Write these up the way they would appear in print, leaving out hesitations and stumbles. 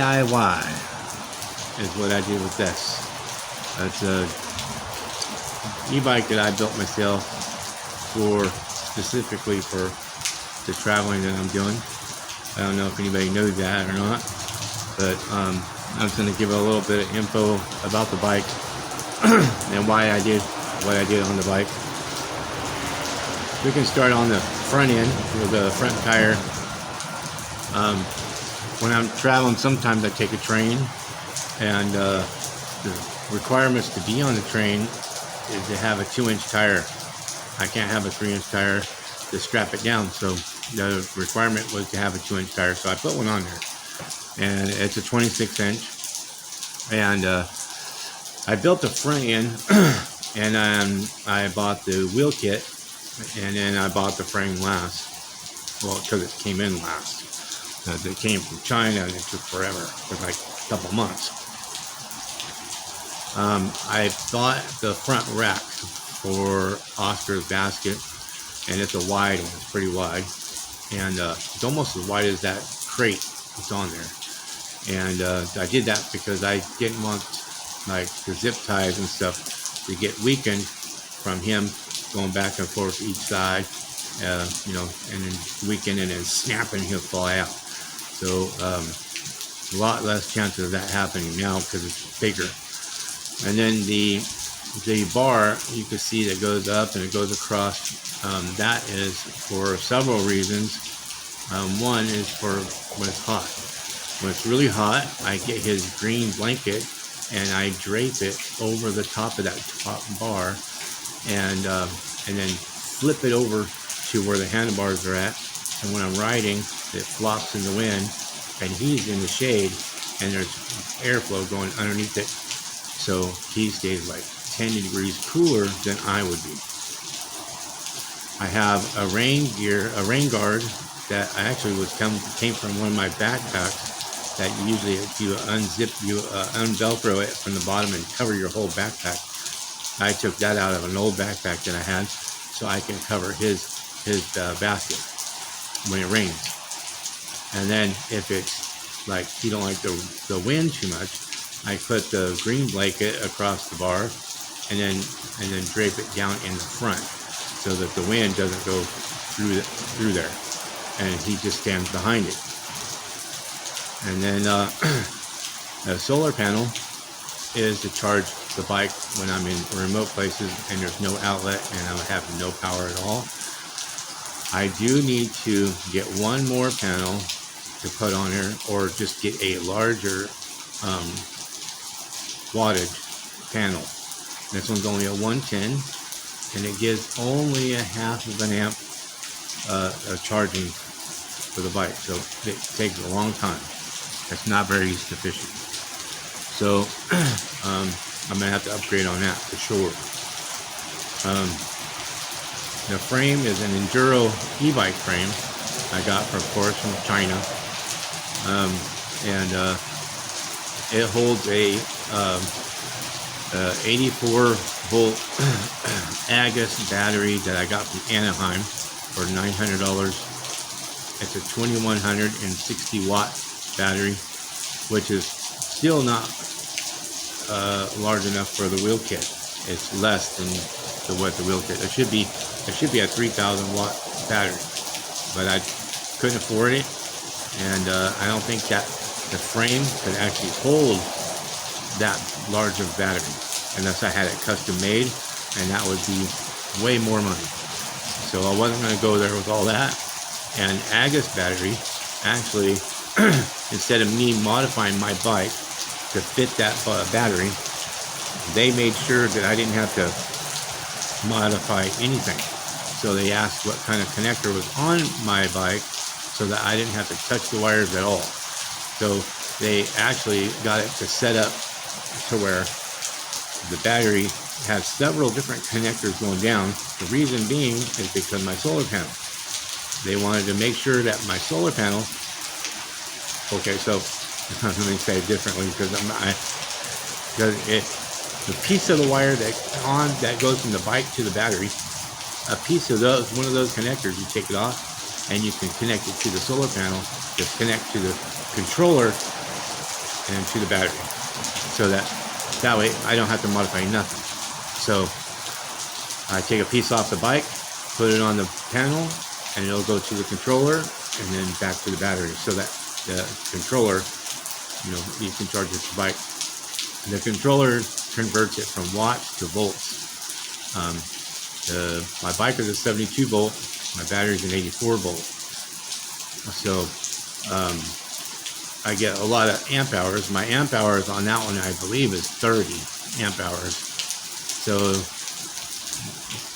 DIY is what I did with this. It's a e-bike that I built myself specifically for the traveling that I'm doing. I don't know if anybody knows that or not, but I'm just going to give a little bit of info about the bike and why I did what I did on the bike. We can start on the front end with the front tire. When I'm traveling, sometimes I take a train, and the requirements to be on the train is to have a 2-inch tire. I can't have a 3-inch tire to strap it down, so the requirement was to have a 2-inch tire, so I put one on there, and it's a 26-inch. And I built the front end, and I bought the wheel kit, and then I bought the frame last. Well, because it came in last. It came from China, and it took forever. It took like a couple months. I bought the front rack for Oscar's basket, and it's a wide one. It's pretty wide, and it's almost as wide as that crate that's on there. And I did that because I didn't want like the zip ties and stuff to get weakened from him going back and forth each side, you know, and then weaken and then snapping, he'll fly out. So a lot less chance of that happening now because it's bigger. And then the bar, you can see that goes up and it goes across. That is for several reasons. One is for when it's hot. When it's really hot, I get his green blanket and I drape it over the top of that top bar, and then flip it over to where the handlebars are at. And when I'm riding, it flops in the wind, and he's in the shade, and there's airflow going underneath it, so he stays like 10 degrees cooler than I would be. I have a rain guard that I actually came from one of my backpacks. That usually, if you unzip, you unvelcro it from the bottom and cover your whole backpack. I took that out of an old backpack that I had, so I can cover his basket when it rains. And then if it's like you don't like the wind too much, I put the green blanket across the bar, and then drape it down in the front so that the wind doesn't go through there, and he just stands behind it. And then a solar panel is to charge the bike when I'm in remote places and there's no outlet and I have no power at all. I do need to get one more panel to put on here, or just get a larger wattage panel. This one's only a 110, and it gives only a half of an amp charging for the bike, so it takes a long time. It's not very sufficient. So I'm gonna have to upgrade on that for sure. The frame is an Enduro e-bike frame I got, of course, from China, and it holds a 84 volt Agus battery that I got from Anaheim for $900. It's a 2160 watt battery, which is still not large enough for the wheel kit. It's less than what the wheel kit. It should be a 3,000 watt battery, but I couldn't afford it, and I don't think that the frame could actually hold that large of battery unless I had it custom made, and that would be way more money. So I wasn't going to go there with all that. And Agus battery, actually, instead of me modifying my bike to fit that battery, they made sure that I didn't have to modify anything. So they asked what kind of connector was on my bike so that I didn't have to touch the wires at all. So they actually got it to set up to where the battery has several different connectors going down. The reason being is because my solar panel. They wanted to make sure that my solar panel, okay, so let me say it differently, because the piece of the wire that goes from the bike to the battery, a piece of one of those connectors, you take it off and you can connect it to the solar panel to connect to the controller and to the battery, so that way I don't have to modify nothing. So I take a piece off the bike, put it on the panel, and it'll go to the controller and then back to the battery, so that the controller, you can charge this bike. The controller converts it from watts to volts. My bike is a 72 volt, my battery is an 84 volt. So I get a lot of amp hours. My amp hours on that one, I believe, is 30 amp hours. So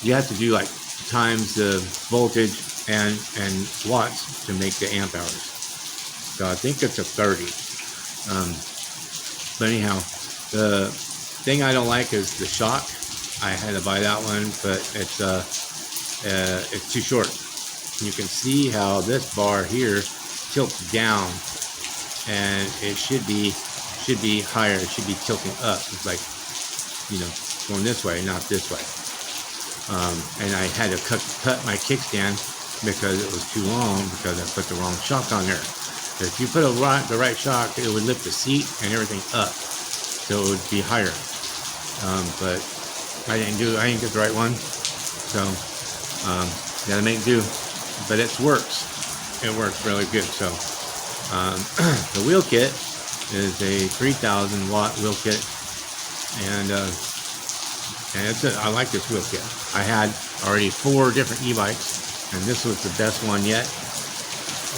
you have to do like times the voltage and watts to make the amp hours. So I think it's a 30. But anyhow, the thing I don't like is the shock. I had to buy that one, but it's too short. You can see how this bar here tilts down, and it should be higher. It should be tilting up. It's like, going this way, not this way. And I had to cut my kickstand because it was too long, because I put the wrong shock on there. If you put the right shock, it would lift the seat and everything up, so it would be higher. But I didn't get the right one, so gotta make do. But it works. It works really good. So the wheel kit is a 3,000 watt wheel kit, and I like this wheel kit. I had already 4 different e-bikes, and this was the best one yet.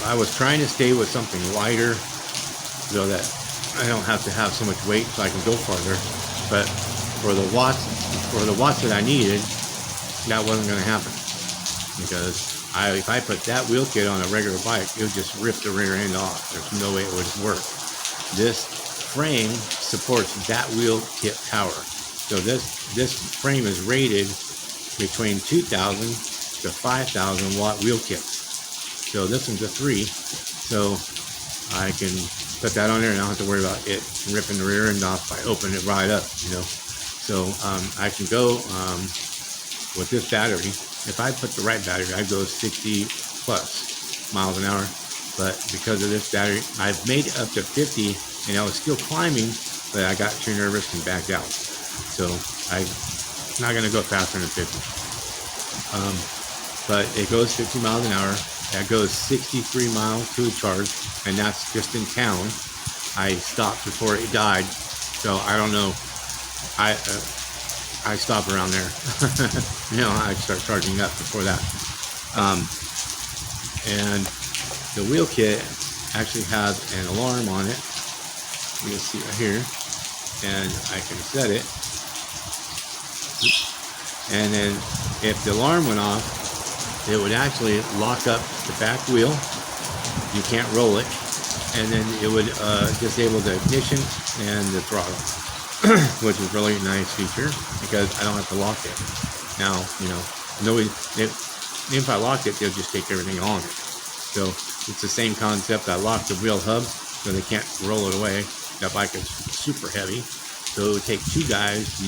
I was trying to stay with something lighter so that I don't have to have so much weight, so I can go farther. But for the watts that I needed, that wasn't going to happen, because if I put that wheel kit on a regular bike, it would just rip the rear end off. There's no way it would work. This frame supports that wheel kit power. So this frame is rated between 2,000 to 5,000 watt wheel kits. So this one's a 3, so I can put that on there and I don't have to worry about it ripping the rear end off if I open it right up, So I can go with this battery. If I put the right battery, I go 60 plus miles an hour. But because of this battery, I've made it up to 50, and I was still climbing, but I got too nervous and backed out. So I'm not going to go faster than 50. But it goes 50 miles an hour. That goes 63 miles to a charge, and that's just in town. I stopped before it died, so I don't know. I stop around there. I start charging up before that. And the wheel kit actually has an alarm on it. You can see right here, and I can set it. And then if the alarm went off, it would actually lock up the back wheel. You can't roll it, and then it would disable the ignition and the throttle. Which is really a nice feature, because I don't have to lock it. Now, if I lock it, they'll just take everything on it. So it's the same concept. I locked the wheel hub so they can't roll it away. That bike is super heavy, so it would take 2 guys,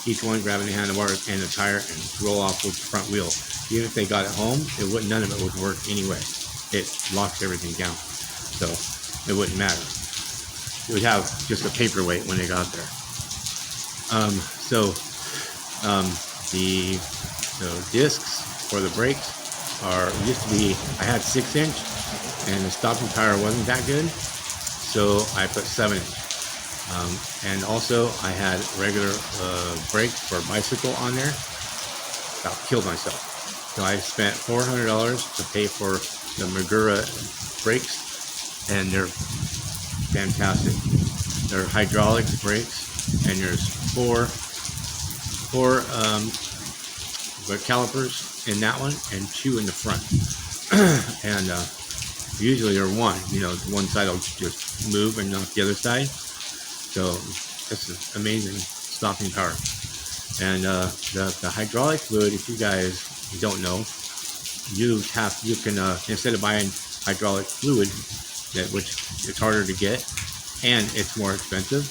each one grabbing the handlebars and the tire, and roll off with the front wheel. Even if they got it home, none of it would work anyway. It locks everything down, so it wouldn't matter. It would have just a paperweight when they got there. The discs for the brakes used to be, I had 6-inch, and the stopping power wasn't that good, so I put 7-inch. And also I had regular brakes for a bicycle on there. About killed myself. So I spent $400 to pay for the Magura brakes, and they're fantastic. They're hydraulic brakes, and there's four calipers in that one and 2 in the front. And usually they're one side will just move and not the other side. So this is amazing stopping power. And the hydraulic fluid, if you guys don't know, you can instead of buying hydraulic fluid, which is harder to get and it's more expensive,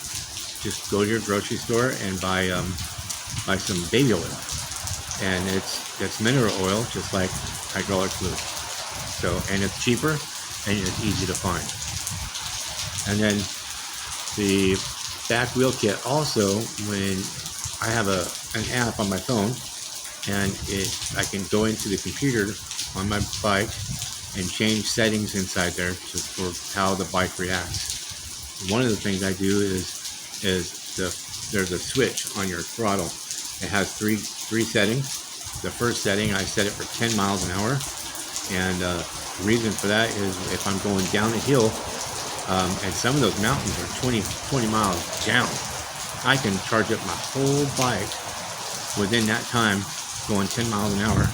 just go to your grocery store and buy some baby oil, and it's mineral oil, just like hydraulic fluid. So, and it's cheaper and it's easy to find. And then The back wheel kit also, when I have an app on my phone, and I can go into the computer on my bike and change settings inside there for how the bike reacts. One of the things I do is there's a switch on your throttle. It has three settings. The first setting, I set it for 10 miles an hour, and the reason for that is if I'm going down a hill, and some of those mountains are 20 miles down, I can charge up my whole bike within that time, going 10 miles an hour,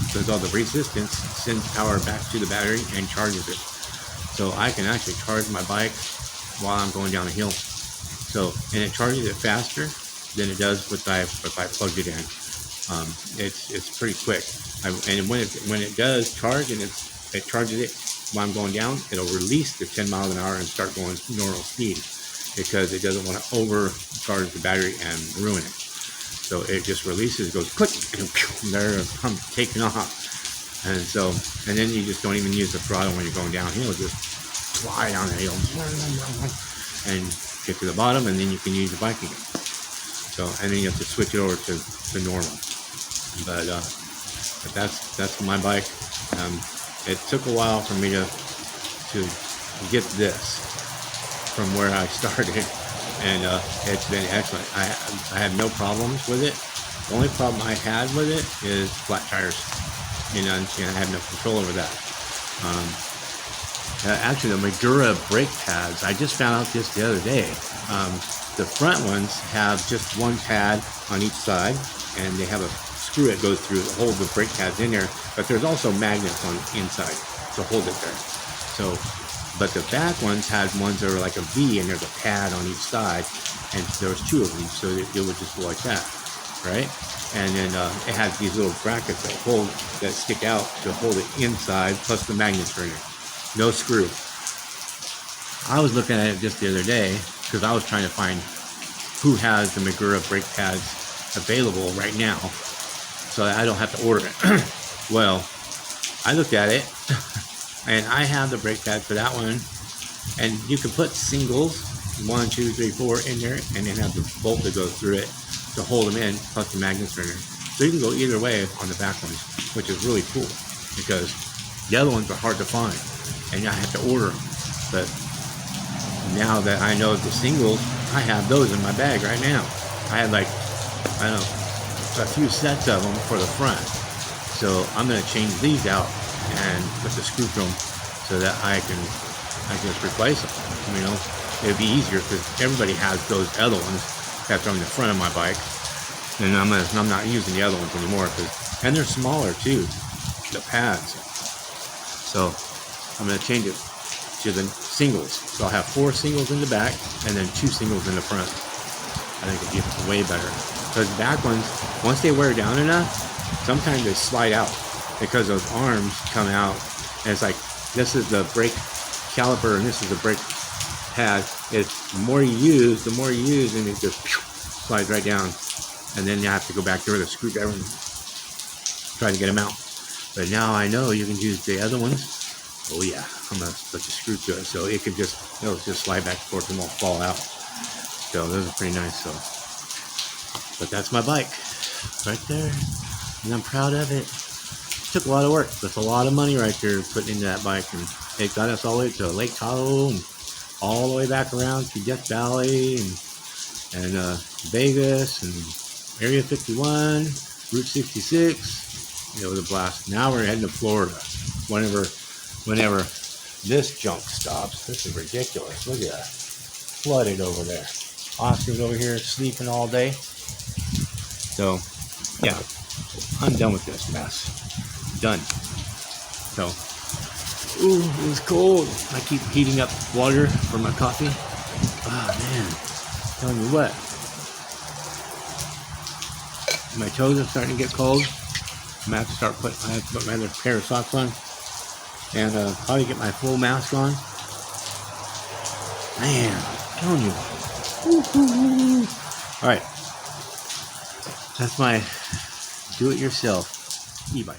because all the resistance sends power back to the battery and charges it. So I can actually charge my bike while I'm going down a hill. So, and it charges it faster than it does if I plugged it in. It's pretty quick. And when it does charge and it charges it while I'm going down, it'll release the 10 miles an hour and start going normal speed, because it doesn't want to overcharge the battery and ruin it. So it just releases, goes click, and there I'm taking off. And so, and then you just don't even use the throttle when you're going downhill. Just fly down the hill and get to the bottom, and then you can use the bike again. So, and then you have to switch it over to normal. But that's my bike. It took a while for me to get this from where I started, and it's been excellent. I have no problems with it. The only problem I had with it is flat tires, and I have no control over that. Actually, the Magura brake pads, I just found out this the other day. The front ones have just one pad on each side, and they have a screw that goes through to hold the brake pads in there, but there's also magnets on the inside to hold it there. So, but the back ones had ones that are like a V, and there's a pad on each side, and there was two of them, so it would just go like that, right? And then it has these little brackets that stick out to hold it inside, plus the magnets are in it. No screw. I was looking at it just the other day because I was trying to find who has the Magura brake pads available right now, so I don't have to order it. Well, I looked at it, and I have the brake pad for that one, and you can put singles, 1, 2, 3, 4 in there, and then have the bolt that goes through it to hold them in, plus the magnets are in there. So you can go either way on the back ones, which is really cool, because the other ones are hard to find, and I have to order them. But now that I know the singles, I have those in my bag right now. I had like, I don't know, a few sets of them for the front. So I'm going to change these out and put the screw to them so that I can just replace them. You know, it'd be easier because everybody has those other ones that are on the front of my bike, and I'm not using the other ones anymore, and they're smaller too, the pads. So I'm going to change it to the singles. So I'll have 4 singles in the back and then 2 singles in the front. I think it'd be way better, because the back ones, once they wear down enough, sometimes they slide out because those arms come out, and it's like, this is the brake caliper and this is the brake pad. It's the more you use, and it just slides right down, and then you have to go back there with a screwdriver and try to get them out. But now I know you can use the other ones. Oh yeah, I'm gonna put the screw to it so it'll just slide back and forth and won't fall out. So those are pretty nice. So, but that's my bike right there, and I'm proud of it. It took a lot of work. That's a lot of money right there putting into that bike, and it got us all the way to Lake Tahoe and all the way back around to Death Valley and Vegas and Area 51, Route 66. It was a blast. Now we're heading to Florida. Whenever this junk stops. This is ridiculous. Look at that. Flooded over there. Oscar's over here sleeping all day. So, yeah, I'm done with this mess. Done. So, ooh, it was cold. I keep heating up water for my coffee. Oh, man. Telling you what. My toes are starting to get cold. I have to put my other pair of socks on. And probably get my full mask on. Man, I'm telling you. Woo-hoo-hoo. All right. That's my do-it-yourself e-bike.